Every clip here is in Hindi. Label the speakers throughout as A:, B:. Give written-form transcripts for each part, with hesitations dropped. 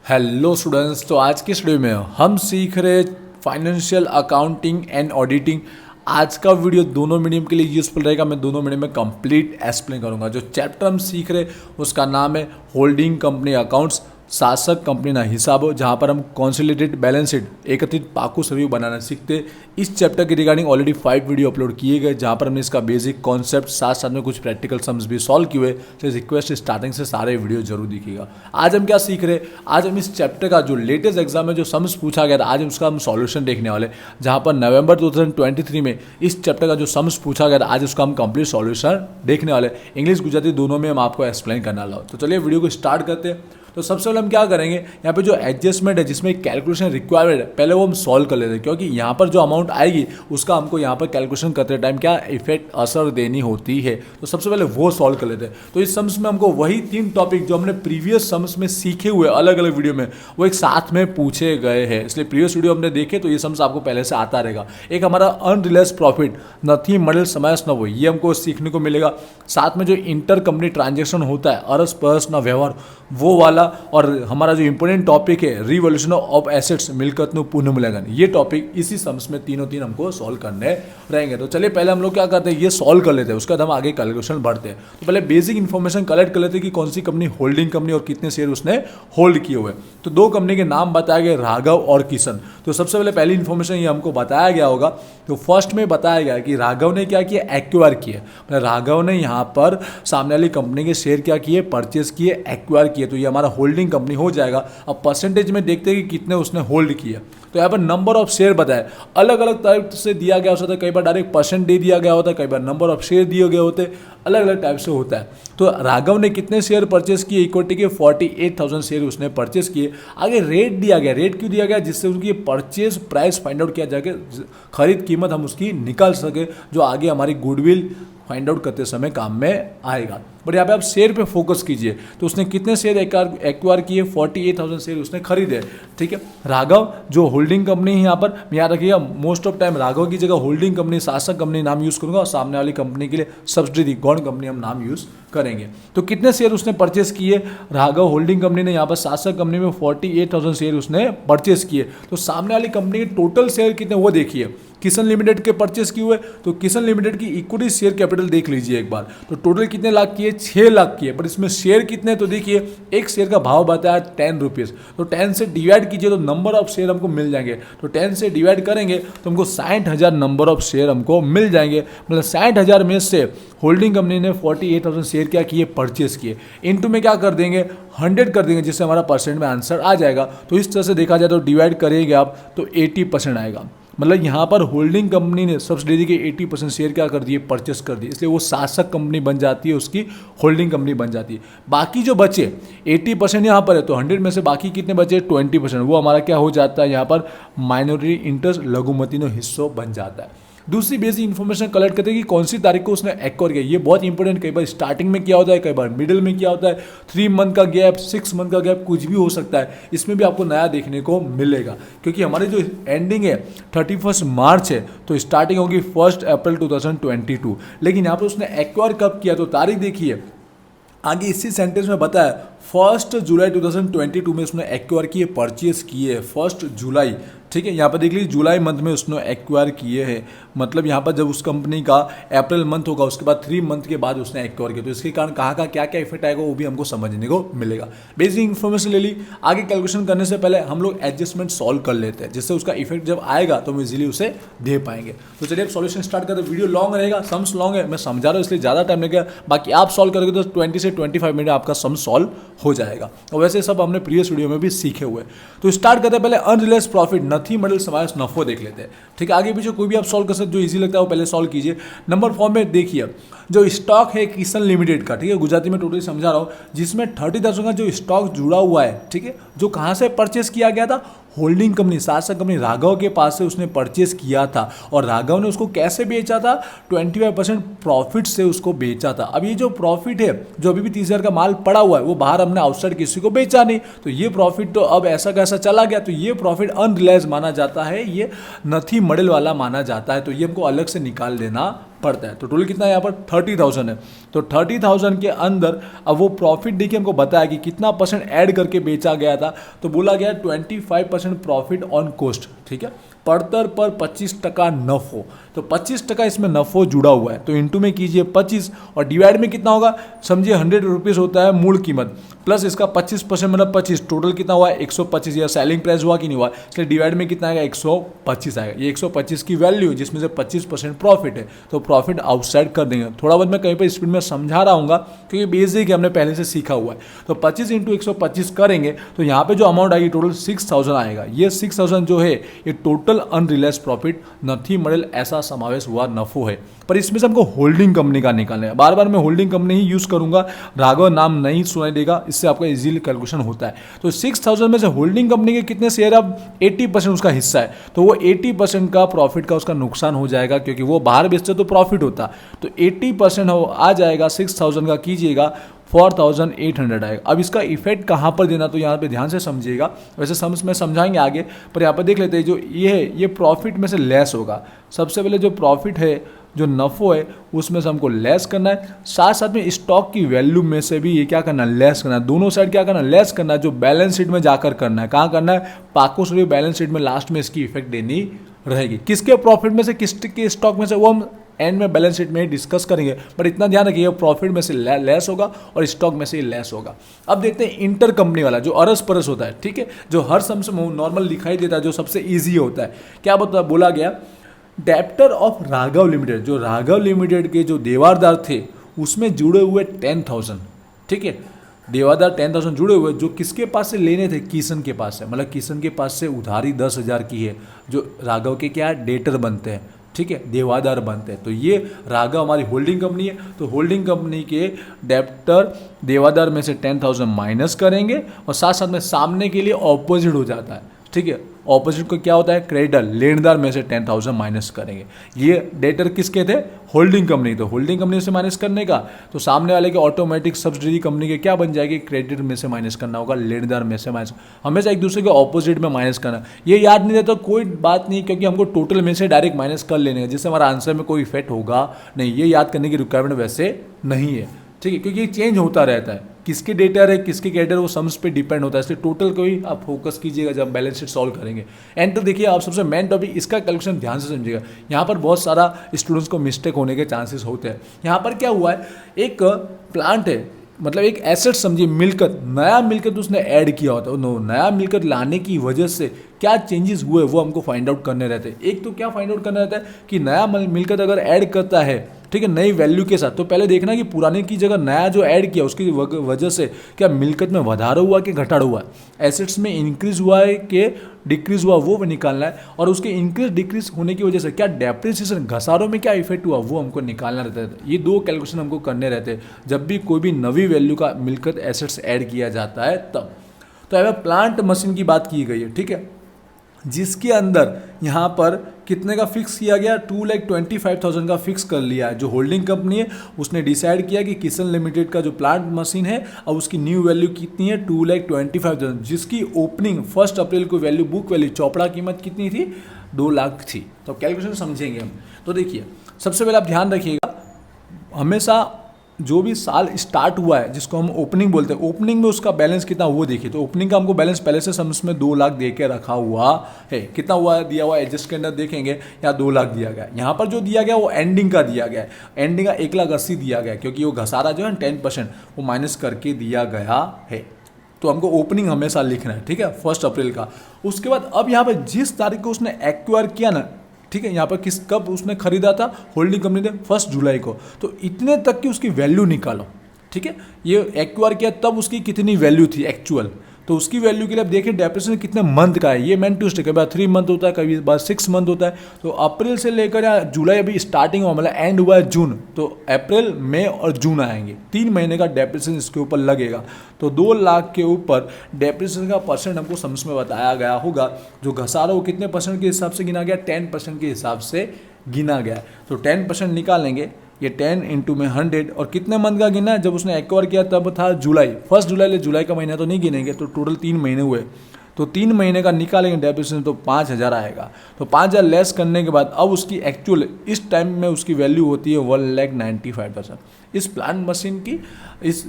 A: हेलो स्टूडेंट्स, तो आज की स्टडी में हम सीख रहे फाइनेंशियल अकाउंटिंग एंड ऑडिटिंग। आज का वीडियो दोनों मीडियम के लिए यूजफुल रहेगा। मैं दोनों मीडियम में कंप्लीट एक्सप्लेन करूंगा। जो चैप्टर हम सीख रहे उसका नाम है होल्डिंग कंपनी अकाउंट्स, शासक कंपनी ना हिसाबो, जहाँ पर हम कॉन्सोलिडेटेड बैलेंस शीट एकत्रित पाकू सर्व्यू बनाना सीखते। इस चैप्टर के रिगार्डिंग ऑलरेडी 5 वीडियो अपलोड किए गए, जहाँ पर हमने इसका बेसिक कॉन्सेप्ट साथ साथ में कुछ प्रैक्टिकल सम्स भी सॉल्व किए हुए। तो रिक्वेस्ट स्टार्टिंग से सारे वीडियो जरूर दिखेगा। आज हम क्या सीख रहे, आज हम इस चैप्टर का जो लेटेस्ट एग्जाम में जो सम्स पूछा गया था, आज उसका हम सॉल्यूशन देखने वाले, जहाँ पर नवंबर 2023 में इस चैप्टर का जो सम्स पूछा गया था, आज उसका हम कंप्लीट सॉल्यूशन देखने वाले। इंग्लिश गुजराती दोनों में हम आपको एक्सप्लेन करने वाला हूँ। तो चलिए वीडियो को स्टार्ट करते हैं। तो सबसे पहले हम क्या करेंगे, यहाँ पे जो एडजस्टमेंट है जिसमें कैलकुलेशन रिक्वायर्ड है, पहले वो हम सॉल्व कर लेते हैं, क्योंकि यहाँ पर जो अमाउंट आएगी उसका हमको यहाँ पर कैलकुलेशन करते टाइम क्या इफेक्ट असर देनी होती है। तो सबसे पहले वो सॉल्व कर लेते हैं। तो इस सम्स में हमको वही 3 टॉपिक जो हमने प्रीवियस सम्स में सीखे हुए अलग अलग वीडियो में वो एक साथ में पूछे गए हैं, इसलिए प्रीवियस वीडियो हमने देखे तो ये सम्स आपको पहले से आता रहेगा। एक हमारा अनरियलाइज्ड प्रॉफिट नथी मॉडल समास न हो, ये हमको सीखने को मिलेगा। साथ में जो इंटर कंपनी ट्रांजेक्शन होता है, अरस परस न व्यवहार, वो वाला। और हमारा जो इंपॉर्टेंट टॉपिक है रिवॉल्यूशन ऑफ एसेट्स, मिलकत नु पुनर्मूल्यांकन, ये टॉपिक इसी सम्स में तीनों हमको सॉल्व करने रहेंगे। तो चलिए पहले हम लोग क्या करते हैं, ये सॉल्व कर लेते हैं, उसके बाद हम आगे कैलकुलेशन बढ़ते हैं। तो पहले बेसिक इन्फॉर्मेशन कलेक्ट कर लेते हैं कि कौन सी कंपनी होल्डिंग कंपनी और कितने शेयर उसने होल्ड किए हुए। तो 2 कंपनी के नाम बताए गए, राघव और किशन। तो सबसे पहले पहली इन्फॉर्मेशन ये हमको बताया गया होगा। तो फर्स्ट में बताया गया कि राघव ने क्या किया, एक्वायर किए। राघव ने यहाँ पर सामने वाली कंपनी के शेयर क्या किए, परचेस किए, एक्वायर किए। तो ये हमारा होल्डिंग कंपनी हो जाएगा। अब परसेंटेज में देखते हैं कि कितने उसने होल्ड किए। तो यहाँ पर नंबर ऑफ शेयर बताए, अलग अलग टाइप से दिया गया होता है। कई बार डायरेक्ट परसेंट दे दिया गया होता है, कई बार नंबर ऑफ शेयर दिए गए होते हैं, अलग अलग टाइप से होता है। तो राघव ने कितने शेयर परचेस किए, इक्विटी के 48,000 शेयर उसने परचेस किए। आगे रेट दिया गया, रेट क्यों दिया गया, जिससे उनकी परचेज प्राइस फाइंड आउट किया जाके खरीद कीमत हम उसकी निकाल सके, जो आगे हमारी गुडविल फाइंड आउट करते समय काम में आएगा। बट यहाँ पे आप शेयर पे फोकस कीजिए। तो उसने कितने शेयर एक्वायर किए, 48,000 शेयर उसने खरीदे। ठीक है, राघव जो होल्डिंग कंपनी है, यहाँ पर याद रखिएगा मोस्ट ऑफ टाइम राघव की जगह होल्डिंग कंपनी, शासक कंपनी नाम यूज करूंगा, और सामने वाली कंपनी के लिए सब्सिडी गौण कंपनी हम नाम यूज करेंगे। तो कितने शेयर उसने परचेस किए, राघव होल्डिंग कंपनी ने यहाँ पर शासक कंपनी में 48,000 शेयर उसने परचेस किए। तो सामने वाली कंपनी के टोटल शेयर कितने वो देखिए। किशन लिमिटेड के परचेस किए हुए, तो किशन लिमिटेड की इक्विटी शेयर कैपिटल देख लीजिए एक बार। तो टोटल कितने लाख किए, 6 लाख किए। पर इसमें शेयर कितने, तो देखिए एक शेयर का भाव बताया 10 रुपीज़। तो 10 से डिवाइड कीजिए तो नंबर ऑफ शेयर हमको मिल जाएंगे। तो 10 से डिवाइड करेंगे तो हमको 60,000 नंबर ऑफ शेयर हमको मिल जाएंगे। मतलब 60,000 में से होल्डिंग कंपनी ने 48,000 शेयर क्या किए, परचेस किए। इनटू में क्या कर देंगे, 100 कर देंगे, जिससे हमारा परसेंट में आंसर आ जाएगा। तो इस तरह से देखा जाए तो डिवाइड करेंगे आप तो 80% आएगा। मतलब यहाँ पर होल्डिंग कंपनी ने सब्सिडी के 80% शेयर क्या कर दिए, परचेस कर दिए, इसलिए वो शासक कंपनी बन जाती है, उसकी होल्डिंग कंपनी बन जाती है। बाकी जो बचे 80% यहाँ पर है, तो 100 में से बाकी कितने बचे, 20%, वो हमारा क्या हो जाता है, यहाँ पर माइनॉरिटी इंटरेस्ट लघुमती नो हिस्सों बन जाता है। दूसरी बेसिक इन्फॉर्मेशन कलेक्ट करते हैं कि कौन सी तारीख को उसने एक्वायर किया। ये बहुत इंपॉर्टेंट, कई बार स्टार्टिंग में क्या होता है, कई बार मिडिल में क्या होता है, 3 मंथ का गैप, 6 मंथ का गैप, कुछ भी हो सकता है। इसमें भी आपको नया देखने को मिलेगा, क्योंकि हमारी जो एंडिंग है 31 मार्च है, तो स्टार्टिंग होगी 1 अप्रैल 2022। लेकिन यहाँ पर उसने एक्वायर कब किया, तो तारीख देखिए आगे इसी सेंटेंस में बताया 1 जुलाई 2022 में उसने एक्वायर किए, परचेस किए 1 जुलाई। ठीक है, यहाँ पर देख लीजिए जुलाई मंथ में उसने एक्वायर किए हैं। मतलब यहाँ पर जब उस कंपनी का अप्रैल मंथ होगा, उसके बाद 3 मंथ के बाद उसने एक्वायर किया, तो इसके कारण कहाँ का क्या क्या इफेक्ट आएगा वो भी हमको समझने को मिलेगा। बेसिक इन्फॉर्मेशन ले ली। आगे कैलकुलेशन करने से पहले हम लोग एडजस्टमेंट सॉल्व कर लेते हैं, जिससे उसका इफेक्ट जब आएगा तो हम इजीली उसे दे पाएंगे। तो चलिए अब सॉल्यूशन स्टार्ट करते हैं। वीडियो लॉन्ग रहेगा, सम्स लॉन्ग है, मैं समझा रहा हूँ इसलिए ज़्यादा टाइम लगेगा। बाकी आप सॉल्व करोगे तो 20 से 25 मिनट आपका सम सॉल्व हो जाएगा। और वैसे सब हमने प्रीवियस वीडियो में भी सीखे हुए। तो स्टार्ट करते हैं पहले अनरियलाइज्ड प्रॉफिट नथी मॉडल समास नफो देख लेते हैं। ठीक है, आगे पीछे कोई भी आप सॉल्व कर सकते, जो इजी लगता है वो पहले सॉल्व कीजिए। नंबर फॉर्म में देखिए जो स्टॉक है किशन लिमिटेड का, ठीक है, गुजराती में टोटली समझा रहा हूँ, जिसमें 30,000 का जो स्टॉक जुड़ा हुआ है, ठीक है, जो कहाँ से परचेस किया गया था, होल्डिंग कंपनी शासक कंपनी राघव के पास से उसने परचेस किया था। और राघव ने उसको कैसे बेचा था, 25% प्रॉफिट से उसको बेचा था। अब ये जो प्रॉफिट है, जो अभी भी 30,000 का माल पड़ा हुआ है, वो बाहर हम हमने आउटसाइड किसी को बेचा नहीं, तो ये प्रॉफिट तो अब ऐसा कैसा चला गया, तो ये प्रॉफिट अनरियलाइज माना जाता है, ये नथी मॉडल वाला माना जाता है, तो ये हमको अलग से निकाल देना पड़ता है। तो टोटल कितना है यहाँ पर 30,000 है, तो 30,000 के अंदर अब वो प्रॉफिट देखिए हमको बताया कि कितना परसेंट ऐड करके बेचा गया था, तो बोला गया 25% प्रॉफिट ऑन कॉस्ट, ठीक है, पड़तर पर 25% नफो, तो 25% इसमें नफो जुड़ा हुआ है, तो इंटू में कीजिए 25 और डिवाइड में कितना होगा, समझिए 100 रुपीज़ होता है मूल कीमत प्लस इसका 25% मतलब 25, टोटल कितना हुआ है 125, या सेलिंग प्राइस हुआ कि नहीं हुआ, इसलिए डिवाइड में कितना आएगा 125 आएगा, ये 125 की वैल्यू जिसमें से 25% प्रॉफिट है, तो प्रॉफिट आउटसाइड कर देंगे। थोड़ा बहुत मैं कहीं पर स्पीड में समझा रहा हूँ क्योंकि बेसिक है, हमने पहले से सीखा हुआ है, तो 25 इंटू 125 करेंगे तो यहाँ पे जो अमाउंट आएगी टोटल 6,000 आएगा, ये 6,000 जो है ये टोटल अनरियलाइज प्रॉफिट नथी मॉडल ऐसा समावेश हुआ नफो है, पर इसमें से हमको होल्डिंग कंपनी का निकालना है। बार बार मैं होल्डिंग कंपनी ही यूज करूंगा, राघव नाम नहीं सुनाई देगा, इससे आपका इजीली कैलकुलेशन होता है। तो 6,000 में से होल्डिंग कंपनी के कितने शेयर, अब 80% उसका हिस्सा है, तो वो 80% का प्रॉफिट का उसका नुकसान हो जाएगा, क्योंकि वो बाहर बेचते तो प्रॉफिट होता, तो 80% आ जाएगा 6,000 का, कीजिएगा 4,800 आएगा। अब इसका इफेक्ट कहाँ पर देना, तो यहाँ पे ध्यान से समझिएगा, वैसे समझ में समझाएंगे आगे, पर यहाँ पर देख लेते हैं जो ये है ये प्रॉफिट में से लेस होगा। सबसे पहले जो प्रॉफिट है, जो नफो है, उसमें से हमको लेस करना है, साथ साथ में स्टॉक की वैल्यू में से भी ये क्या करना है, लेस करना है, दोनों साइड क्या करना है, लेस करना है, जो बैलेंस शीट में जाकर करना है, कहाँ करना है, पाकोश्री बैलेंस शीट में लास्ट में इसकी इफेक्ट देनी रहेगी, किसके प्रॉफिट में से किसके स्टॉक में से, वो हम एंड में बैलेंस शीट में ही डिस्कस करेंगे, पर इतना ध्यान रखिए प्रॉफिट में से लेस होगा और स्टॉक में से लेस होगा। अब देखते हैं इंटर कंपनी वाला, जो अरस परस होता है, ठीक है, जो हर सम से नॉर्मल दिखाई देता है, जो सबसे ईजी होता है। क्या बोला गया, डेप्टर ऑफ राघव लिमिटेड, जो राघव लिमिटेड के जो देवारदार थे उसमें जुड़े हुए 10,000, ठीक है, देवादार 10,000 जुड़े हुए, जो किसके पास से लेने थे, किशन के पास से, मतलब किशन के पास से उधारी 10,000 की है, जो राघव के क्या डेटर बनते हैं, ठीक है, देवादार बनते हैं, तो ये राघव हमारी होल्डिंग कंपनी है, तो होल्डिंग कंपनी के डेप्टर देवादार में से 10,000 माइनस करेंगे, और साथ साथ में सामने के लिए ऑपोजिट हो जाता है, ठीक है, ऑपोजिट को क्या होता है, क्रेडिटर, लेनदार में से 10,000 माइनस करेंगे। ये डेटर किसके थे, होल्डिंग कंपनी, तो होल्डिंग कंपनी से माइनस करने का, तो सामने वाले के ऑटोमेटिक सब्सिडरी कंपनी के क्या बन जाएगी, क्रेडिटर में से माइनस करना होगा, लेनदार में से माइनस, हमेशा एक दूसरे के ऑपोजिट में माइनस करना। ये याद नहीं रहता कोई बात नहीं, क्योंकि हमको टोटल में से डायरेक्ट माइनस कर लेने का, जिससे हमारा आंसर में कोई इफेक्ट होगा नहीं, ये याद करने की रिक्वायरमेंट वैसे नहीं है, ठीक है, क्योंकि ये चेंज होता रहता है, किसके डेटर है किसके क्रेडिटर, वो सम्स पे डिपेंड होता है, इसलिए टोटल को ही आप फोकस कीजिएगा जब बैलेंस शीट सॉल्व करेंगे। एंटर देखिए, आप सबसे मेन टॉपिक इसका कैलकुलेशन ध्यान से समझिएगा, यहाँ पर बहुत सारा स्टूडेंट्स को मिस्टेक होने के चांसेस होते हैं। यहाँ पर क्या हुआ है, एक प्लांट है, मतलब एक एसेट समझिए, मिलकत, नया मिलकत उसने ऐड किया होता है, नया मिलकत लाने की वजह से क्या चेंजेस हुए वो हमको फाइंड आउट करने रहते हैं। एक तो क्या फाइंड आउट करना रहता है कि नया मिलकत अगर ऐड करता है, ठीक है, नई वैल्यू के साथ, तो पहले देखना कि पुराने की जगह नया जो ऐड किया उसकी वजह से क्या मिलकत में वधारा हुआ कि घटाड़ा हुआ है, एसेट्स में इंक्रीज हुआ है कि डिक्रीज हुआ वो निकालना है, और उसके इंक्रीज डिक्रीज होने की वजह से क्या डेप्रिसिएशन, घसारों में क्या इफेक्ट हुआ वो हमको निकालना रहता है। ये दो कैलकुलेशन हमको करने रहते हैं जब भी कोई भी नवी वैल्यू का मिलकत एसेट्स ऐड किया जाता है तब। तो अब प्लांट मशीन की बात की गई है, ठीक है, जिसके अंदर यहाँ पर कितने का फिक्स किया गया, 2,25,000 का फिक्स कर लिया है। जो होल्डिंग कंपनी है उसने डिसाइड किया कि किशन लिमिटेड का जो प्लांट मशीन है अब उसकी न्यू वैल्यू कितनी है, 2,25,000, जिसकी ओपनिंग 1 अप्रैल को वैल्यू, बुक वैल्यू चौपड़ा कीमत कितनी थी, 2 लाख थी। तो कैलकुलेशन समझेंगे हम। तो देखिए, सबसे पहले आप ध्यान रखिएगा, हमेशा जो भी साल स्टार्ट हुआ है जिसको हम ओपनिंग बोलते हैं, ओपनिंग में उसका बैलेंस कितना वो देखिए। तो ओपनिंग का हमको बैलेंस पहले से समझ में 2 लाख दे के रखा हुआ है, कितना हुआ है दिया हुआ है, एडजस्ट के अंदर देखेंगे यहाँ 2 लाख दिया गया है। यहाँ पर जो दिया गया वो एंडिंग का दिया गया है, एंडिंग का 1,80,000 दिया गया है, क्योंकि वो घसारा जो है 10% वो माइनस करके दिया गया है। तो हमको ओपनिंग हमेशा लिखना है, ठीक है, 1 अप्रैल का। उसके बाद अब यहाँ पर जिस तारीख को उसने एक्वायर किया ना, ठीक है, यहाँ पर कब उसने खरीदा था, होल्डिंग कंपनी ने 1 जुलाई को, तो इतने तक की उसकी वैल्यू निकालो, ठीक है, ये एक्वायर किया तब उसकी कितनी वैल्यू थी एक्चुअल, तो उसकी वैल्यू के लिए अब देखिए डेप्रिसिएशन कितने मंथ का है, ये मैन टू स्टे, कभी 3 मंथ होता है, कभी 6 मंथ होता है। तो अप्रैल से लेकर या जुलाई अभी स्टार्टिंग हुआ, मतलब एंड हुआ है जून, तो अप्रैल मई और जून आएंगे, 3 महीने का डेप्रिसिएशन इसके ऊपर लगेगा। तो 2 लाख के ऊपर डेप्रिसिएशन का परसेंट हमको समझ में बताया गया होगा। जो घसारा वो कितने परसेंट के हिसाब से गिना गया, 10% के हिसाब से गिना गया। तो 10% निकालेंगे, ये 10 इंटू में 100 और कितने मंथ का गिना है, जब उसने एक्वायर किया तब था जुलाई, 1 जुलाई, जुलाई का महीना तो नहीं गिनेंगे, तो टोटल 3 महीने हुए, तो 3 महीने का निकालेंगे डेप्रिसिएशन तो 5,000 आएगा। तो 5,000 लेस करने के बाद अब उसकी एक्चुअल इस टाइम में उसकी वैल्यू होती है 1,95,000। इस प्लांट मशीन की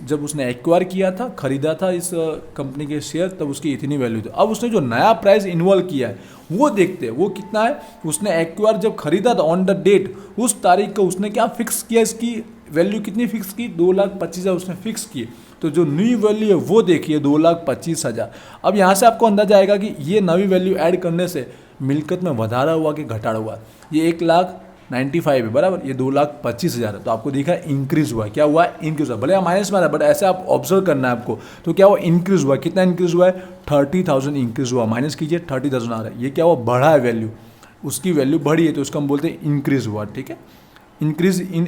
A: जब उसने एक्वायर किया था, खरीदा था इस कंपनी के शेयर, तब उसकी इतनी वैल्यू थी। अब उसने जो नया प्राइस इन्वॉल्व किया है वो देखते हैं वो कितना है। उसने एक्वायर जब खरीदा था ऑन द डेट, उस तारीख को उसने क्या फिक्स किया, इसकी वैल्यू कितनी फिक्स की, 2,25,000 उसने फिक्स की। तो जो न्यू वैल्यू है वो देखिए 2,25,000। अब यहाँ से आपको अंदाजा आएगा कि ये नई वैल्यू ऐड करने से मिल्कत में વધારા हुआ कि घटाड़ा हुआ। ये 1,95,000 है बराबर, ये 2,25,000 है, तो आपको देखा इंक्रीज हुआ। क्या हुआ, इंक्रीज हुआ। भले माइनस में आ रहा है बट ऐसे आप ऑब्जर्व करना है आपको। तो क्या हुआ, इंक्रीज हुआ। कितना इंक्रीज हुआ है, 30,000 इंक्रीज हुआ। माइनस कीजिए 30,000 आ रहा है। ये क्या हुआ, बढ़ा है वैल्यू, उसकी वैल्यू बढ़ी है, तो उसको हम बोलते हैं इंक्रीज हुआ। ठीक है, इंक्रीज इन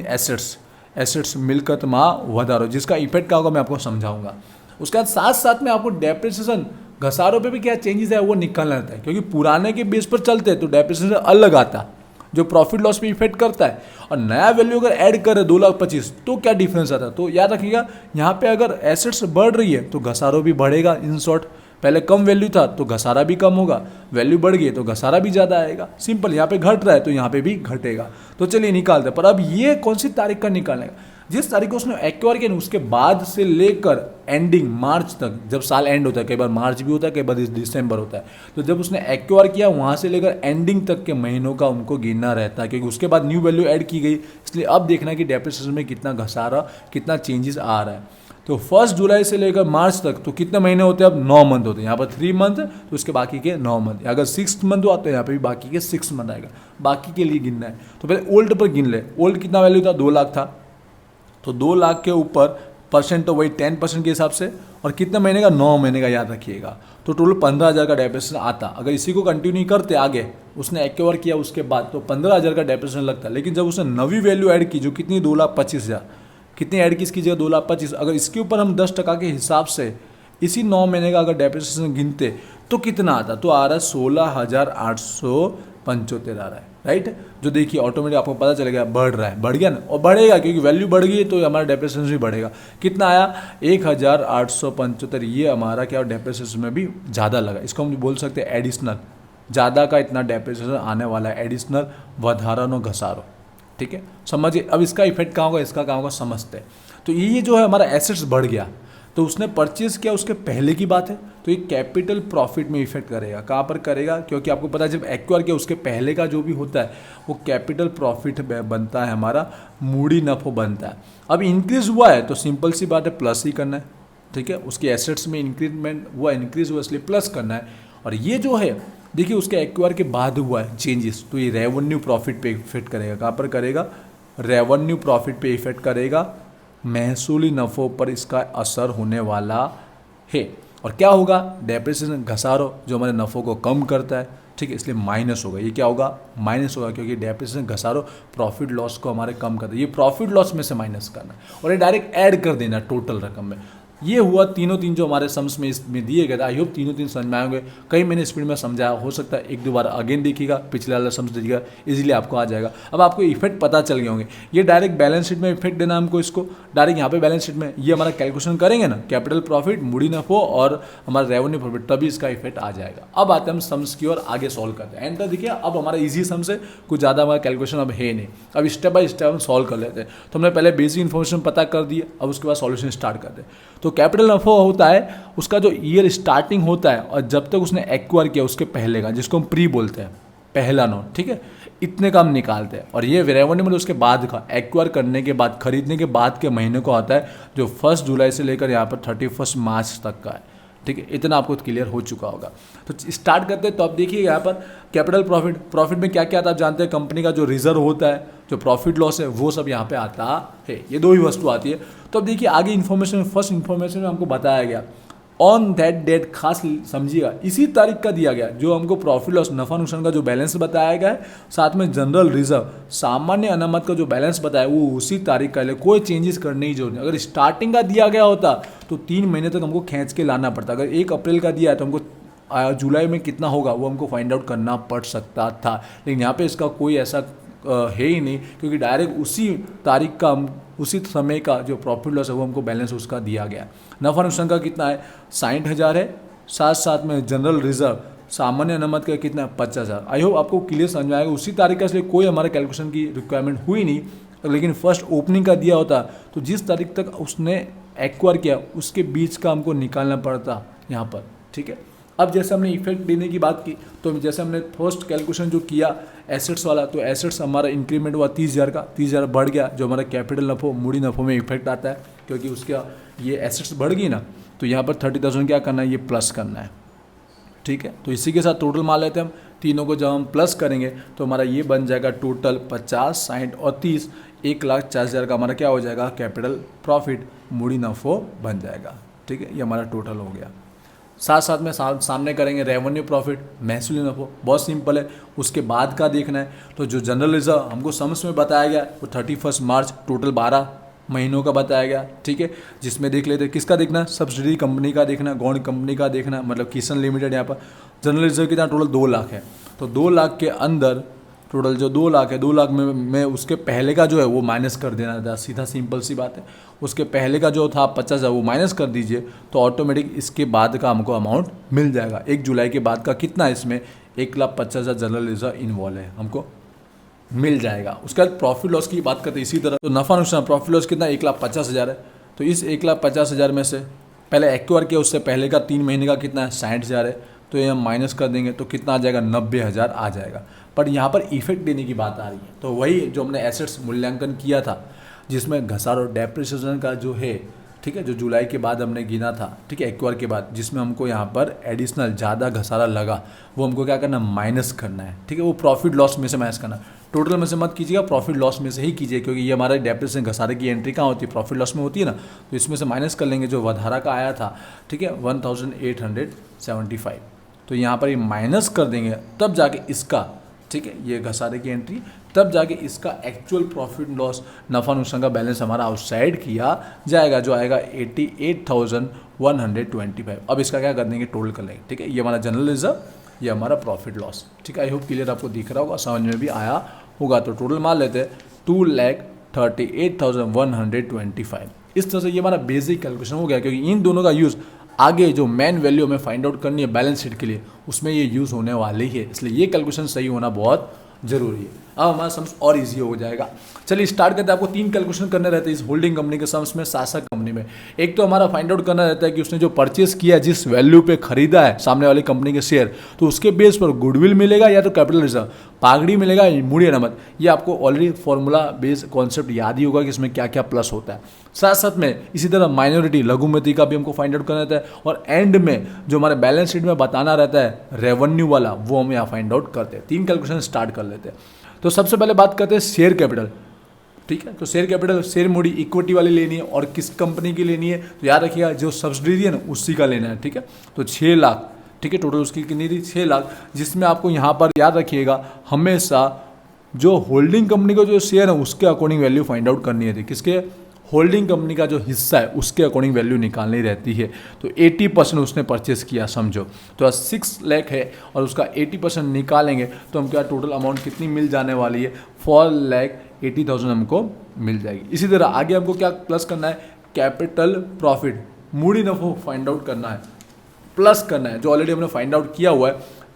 A: एसेट्स मिलकत में વધારો, जिसका इफेक्ट क्या होगा मैं आपको समझाऊंगा। उसके बाद साथ साथ में आपको डेप्रिसिएशन घसारों पे भी क्या चेंजेस है वो निकालना रहता है, क्योंकि पुराने के बेस पर चलते हैं तो डेप्रिसिएशन अलग आता है जो प्रॉफिट लॉस पे इफेक्ट करता है, और नया वैल्यू अगर ऐड करे 2,25,000 तो क्या डिफरेंस आता है। तो याद रखिएगा यहाँ पे अगर एसेट्स बढ़ रही है तो घसारों भी बढ़ेगा। इन शॉर्ट, पहले कम वैल्यू था तो घसारा भी कम होगा, वैल्यू बढ़ गई तो घसारा भी ज़्यादा आएगा। सिंपल, यहाँ पे घट रहा है तो यहाँ पे भी घटेगा। तो चलिए निकालते हैं। पर अब ये कौन सी तारीख का निकालने का, जिस तारीख को उसने एक्वायर किया उसके बाद से लेकर एंडिंग मार्च तक, जब साल एंड होता है, कई बार मार्च भी होता है, कई बार दिसंबर होता है, तो जब उसने एक्वायर किया वहाँ से लेकर एंडिंग तक के महीनों का उनको गिनना रहता है, क्योंकि उसके बाद न्यू वैल्यू ऐड की गई। इसलिए अब देखना कि डेप्रिसिएशन में कितना घसारा, कितना चेंजेस आ रहा है। तो 1 जुलाई से लेकर मार्च तक तो कितने महीने होते हैं, अब 9 मंथ होते हैं। यहाँ पर 3 मंथ तो उसके बाकी के 9 मंथ। अगर 6th मंथ हुआ तो यहाँ पे भी बाकी के 6 मंथ आएगा। बाकी के लिए गिनना है तो पहले ओल्ड पर गिन ले। ओल्ड कितना वैल्यू था, 2 लाख था, तो 2 लाख के ऊपर परसेंट तो वही 10% के हिसाब से, और कितने महीने का, 9 महीने का, याद रखिएगा। तो टोटल 15,000 का डेप्रिसिएशन आता। अगर इसी को कंटिन्यू करते आगे, उसने एक्वायर किया उसके बाद, तो 15,000 का डेप्रिसिएशन लगता। लेकिन जब उसने नवी वैल्यू ऐड की जो कितनी, 2,25,000, कितनी ऐड की इसकी जगह 2,25,000, अगर इसके ऊपर हम 10% के हिसाब से इसी 9 महीने का अगर डेप्रिसिएशन गिनते तो कितना आता, तो आ रहा है 16,875 आ रहा है, राइट। जो देखिए ऑटोमेटिक आपको पता चलेगा बढ़ रहा है, बढ़ गया ना, और बढ़ेगा क्योंकि वैल्यू बढ़ गई तो हमारा डेप्रिसिएशन भी बढ़ेगा। कितना आया, 1,875। ये हमारा क्या डेप्रिसिएशन में भी ज़्यादा लगा, इसको हम बोल सकते हैं एडिशनल, ज़्यादा का इतना डेप्रिसिएशन आने वाला है, एडिशनल વધારાનો घसारो। ठीक है, समझिए। अब इसका इफेक्ट कहाँ होगा, इसका कहाँ होगा, समझते हैं। तो ये जो है हमारा एसेट्स बढ़ गया, तो उसने परचेज किया उसके पहले की बात है, तो ये कैपिटल प्रॉफिट में इफेक्ट करेगा। कहाँ पर करेगा, क्योंकि आपको पता है जब एक्वायर किया उसके पहले का जो भी होता है वो कैपिटल प्रॉफिट बनता है, हमारा मूडी नफो बनता है। अब इंक्रीज हुआ है तो सिंपल सी बात है प्लस ही करना है। ठीक है, उसके एसेट्स में इंक्रीजमेंट हुआ, इंक्रीज हुआ, इसलिए प्लस करना है। और ये जो है देखिए उसके एक्वायर के बाद हुआ है चेंजेस, तो ये रेवेन्यू प्रॉफिट पे इफेक्ट करेगा। कहाँ पर करेगा, रेवेन्यू प्रॉफिट पे इफेक्ट करेगा, महसूली नफ़ों पर इसका असर होने वाला है। और क्या होगा, डेप्रिसिएशन घसारो जो हमारे नफ़ों को कम करता है। ठीक है, इसलिए माइनस होगा। ये क्या होगा, माइनस होगा, क्योंकि डेप्रिसिएशन घसारो प्रॉफिट लॉस को हमारे कम करता है। ये प्रॉफिट लॉस में से माइनस करना है और ये डायरेक्ट ऐड कर देना टोटल रकम में। ये हुआ तीनों तीन जो हमारे सम्स में इसमें दिए गए थे। आई होप तीनों तीन समझ में आएंगे। कहीं मैंने स्पीड में समझाया, हो सकता है एक दो बार अगेन देखिएगा, पिछले वाला सम्स देखिएगा, इजीली आपको आ जाएगा। अब आपको इफेक्ट पता चल गए होंगे। ये डायरेक्ट बैलेंस शीट में इफेक्ट देना हमको, इसको डायरेक्ट यहाँ पे बैलेंस शीट में ये हमारा कैलकुलेशन करेंगे ना, कैपिटल प्रॉफिट, मूडी नफो और हमारा रेवेन्यू प्रॉफिट, तभी इसका इफेक्ट आ जाएगा। अब आते हैं हम सम्स की ओर, आगे सॉल्व करते हैं। एंड तक देखिए अब हमारा ईजी सम्स है, कुछ ज़्यादा हमारा कैलकुलेशन अब है नहीं। अब स्टेप बाय स्टेप हम सॉल्व कर लेते हैं। तो हमने पहले बेसिक इन्फॉर्मेशन पता कर दी, अब उसके बाद सॉल्यूशन स्टार्ट करते हैं। तो कैपिटल नफो होता है उसका जो ईयर स्टार्टिंग होता है और जब तक उसने एक्वायर किया उसके पहले का, जिसको हम प्री बोलते हैं, पहला नोट। ठीक है, इतने का हम निकालते हैं। और ये रेवेन्यू मतलब उसके बाद का, एक्वायर करने के बाद, खरीदने के बाद के महीने को आता है, जो 1 जुलाई से लेकर यहाँ पर 31 मार्च तक का है। ठीक है, इतना आपको क्लियर हो चुका होगा। तो स्टार्ट करते हैं। तो आप देखिए यहाँ पर कैपिटल प्रॉफिट, प्रॉफिट में क्या क्या आता है आप जानते हैं। कंपनी का जो रिजर्व होता है, जो प्रॉफिट लॉस है, वो सब यहाँ पे आता है। ये दो ही वस्तु आती है। तो अब देखिए आगे इन्फॉर्मेशन, फर्स्ट इन्फॉर्मेशन में हमको बताया गया ऑन दैट डेट, खास समझिएगा इसी तारीख का दिया गया, जो हमको प्रॉफिट लॉस, नफा नुकसान का जो बैलेंस बताया गया है, साथ में जनरल रिजर्व, सामान्य अनामत का जो बैलेंस बताया वो उसी तारीख का है। कोई चेंजेस करने की जरूरत नहीं। अगर स्टार्टिंग का दिया गया होता तो 3 महीने तक हमको खींच के लाना पड़ता। अगर 1 अप्रैल का दिया है तो हमको जुलाई में कितना होगा वो हमको फाइंड आउट करना पड़ सकता था। लेकिन यहाँ पे इसका कोई ऐसा है ही नहीं, क्योंकि डायरेक्ट उसी तारीख का उसी समय का जो प्रॉफिट लॉस है वो हमको बैलेंस उसका दिया गया। नफा नुकसान का कितना है 60,000 है, साथ साथ में जनरल रिजर्व सामान्य अनामत का कितना है 50,000। आई होप आपको क्लियर समझ में आएगा। उसी तारीख का, इसलिए कोई हमारे कैलकुलेशन की रिक्वायरमेंट हुई नहीं, लेकिन फर्स्ट ओपनिंग का दिया होता तो जिस तारीख तक उसने एक्वायर किया उसके बीच का हमको निकालना पड़ता यहाँ पर, ठीक है। अब जैसे हमने इफेक्ट देने की बात की, तो जैसे हमने फर्स्ट कैलकुलेशन जो किया एसेट्स वाला, तो एसेट्स हमारा इंक्रीमेंट हुआ 30,000 का, 30,000 बढ़ गया, जो हमारा कैपिटल नफो मूडी नफो में इफेक्ट आता है, क्योंकि उसका ये एसेट्स बढ़ गई ना, तो यहाँ पर 30,000 क्या करना है, ये प्लस करना है, ठीक है। तो इसी के साथ टोटल मान लेते हैं हम, तीनों को जब हम प्लस करेंगे तो हमारा ये बन जाएगा टोटल 50, 60 और 30, 1,40,000 का हमारा क्या हो जाएगा कैपिटल प्रॉफिट मूडी नफो बन जाएगा, ठीक है। ये हमारा टोटल हो गया। साथ साथ में सामने करेंगे रेवेन्यू प्रॉफिट महसूली नफो, बहुत सिंपल है, उसके बाद का देखना है। तो जो जनरल रिजर्व हमको सम्स में बताया गया वो 31 मार्च टोटल 12 महीनों का बताया गया, ठीक है। जिसमें देख लेते हैं किसका देखना है, सब्सिडी कंपनी का देखना है, गौण कंपनी का देखना है, मतलब किशन लिमिटेड। यहाँ पर जनरल रिजर्व कितना टोटल 2 लाख है, तो 2 लाख के अंदर टोटल जो 2 लाख है, 2 लाख में उसके पहले का जो है वो माइनस कर देना था, सीधा सिंपल सी बात है। उसके पहले का जो था 50,000 वो माइनस कर दीजिए, तो ऑटोमेटिक इसके बाद का हमको अमाउंट मिल जाएगा। 1 जुलाई के बाद का कितना है इसमें 1,50,000 जनरल रिजर्व इन्वॉल्व है, हमको मिल जाएगा। उसके बाद प्रॉफिट लॉस की बात करते हैं इसी तरह, तो नफा नुकसान प्रॉफिट लॉस कितना 1,50,000 है, तो इस 1,50,000 में से पहले एक्वायर किया उससे पहले का 3 महीने का कितना है 60,000 है, तो ये हम माइनस कर देंगे तो कितना आ जाएगा 90,000 आ जाएगा। पर यहाँ पर इफेक्ट देने की बात आ रही है, तो वही जो हमने एसेट्स मूल्यांकन किया था जिसमें घसारा और डेप्रिसिएशन का जो है, ठीक है, जो जुलाई के बाद हमने गिना था, ठीक है, एक्वायर के बाद, जिसमें हमको यहाँ पर एडिशनल ज़्यादा घसारा लगा, वो हमको क्या करना माइनस करना है, ठीक है। वो प्रॉफिट लॉस में से माइनस करना, टोटल में से मत कीजिएगा, प्रॉफिट लॉस में से ही कीजिए, क्योंकि ये हमारा डेप्रिसिएशन घसारे की एंट्री कहाँ होती है प्रॉफिट लॉस में होती है ना, तो इसमें से माइनस कर लेंगे जो वधारा का आया था, ठीक है 1,875, तो यहाँ पर ये माइनस कर देंगे तब जाके इसका, ठीक है, ये घसारे की एंट्री, तब जाके इसका एक्चुअल प्रॉफिट लॉस नफा नुकसान का बैलेंस हमारा आउटसाइड किया जाएगा, जो आएगा 88,125। अब इसका क्या कर देंगे टोटल कर लेंगे, ठीक है। ये हमारा जनरल रिजर्व, ये हमारा प्रॉफिट लॉस, ठीक है। आई होप क्लियर आपको दिख रहा होगा, समझ में भी आया होगा। तो टोटल मान लेते हैं 2,38,125। इस तरह से ये हमारा बेसिक कैलकुलेशन हो गया, क्योंकि इन दोनों का यूज़ आगे जो मेन वैल्यू हमें फाइंड आउट करनी है बैलेंस शीट के लिए, उसमें ये यूज़ होने वाली है, इसलिए ये कैलकुलेशन सही होना बहुत जरूरी है। अब हमारा सम्स और इजी हो जाएगा। चलिए स्टार्ट करते हैं। आपको 3 कैलकुलेशन करने रहते हैं इस होल्डिंग कंपनी के सम्स में, शासक कंपनी में। एक तो हमारा फाइंड आउट करना रहता है कि उसने जो परचेस किया, जिस वैल्यू पे खरीदा है सामने वाली कंपनी के शेयर, तो उसके बेस पर गुडविल मिलेगा या तो कैपिटल रिजर्व, पागड़ी मिलेगा, मूडी अनामत। ये आपको ऑलरेडी फॉर्मूला बेस्ड कॉन्सेप्ट याद ही होगा कि इसमें क्या क्या प्लस होता है। साथ साथ में इसी तरह माइनॉरिटी लघुमती का भी हमको फाइंड आउट करना रहता है, और एंड में जो हमारे बैलेंस शीट में बताना रहता है रेवेन्यू वाला, वो हम यहाँ फाइंड आउट करते हैं। 3 कैलकुलेशन स्टार्ट कर लेते हैं। तो सबसे पहले बात करते हैं शेयर कैपिटल, ठीक है। तो share capital, share Moody equity वाली लेनी है, और किस कंपनी की लेनी है तो याद रखिएगा जो सब्सिडरी है ना उसी का लेना है, ठीक है। तो 6 लाख, ठीक है, टोटल उसकी कितनी थी 6 लाख, जिसमें आपको यहाँ पर याद रखिएगा हमेशा जो होल्डिंग कंपनी का जो शेयर है उसके अकॉर्डिंग वैल्यू फाइंड आउट करनी है, किसके होल्डिंग कंपनी का जो हिस्सा है उसके अकॉर्डिंग वैल्यू निकालनी रहती है। तो 80% उसने परचेस किया समझो, तो 6 लाख है और उसका 80% निकालेंगे तो हम क्या टोटल अमाउंट कितनी मिल जाने वाली है 4,80,000 हमको मिल जाएगी। इसी तरह आगे हमको क्या प्लस करना है, कैपिटल प्रॉफिट मूडी नफो फाइंड आउट करना है, प्लस करना है जो ऑलरेडी हमने फाइंड आउट किया हुआ है।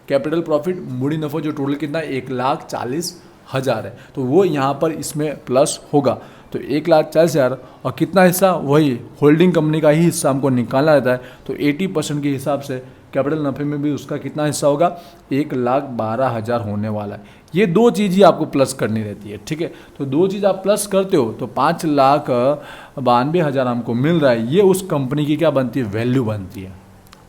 A: कैपिटल प्रॉफिट मूडी नफो जो टोटल कितना है 1,40,000 है, तो वो यहाँ पर इसमें प्लस होगा। तो 1,40,000 और कितना हिस्सा, वही होल्डिंग कंपनी का ही हिस्सा हमको निकालना रहता है। तो 80% के हिसाब से कैपिटल नफे में भी उसका कितना हिस्सा होगा 1,12,000 होने वाला है। ये 2 चीज़ ही आपको प्लस करनी रहती है, ठीक है। तो 2 चीज़ आप प्लस करते हो तो 5,92,000 हमको मिल रहा है। ये उस कंपनी की क्या बनती है वैल्यू बनती है,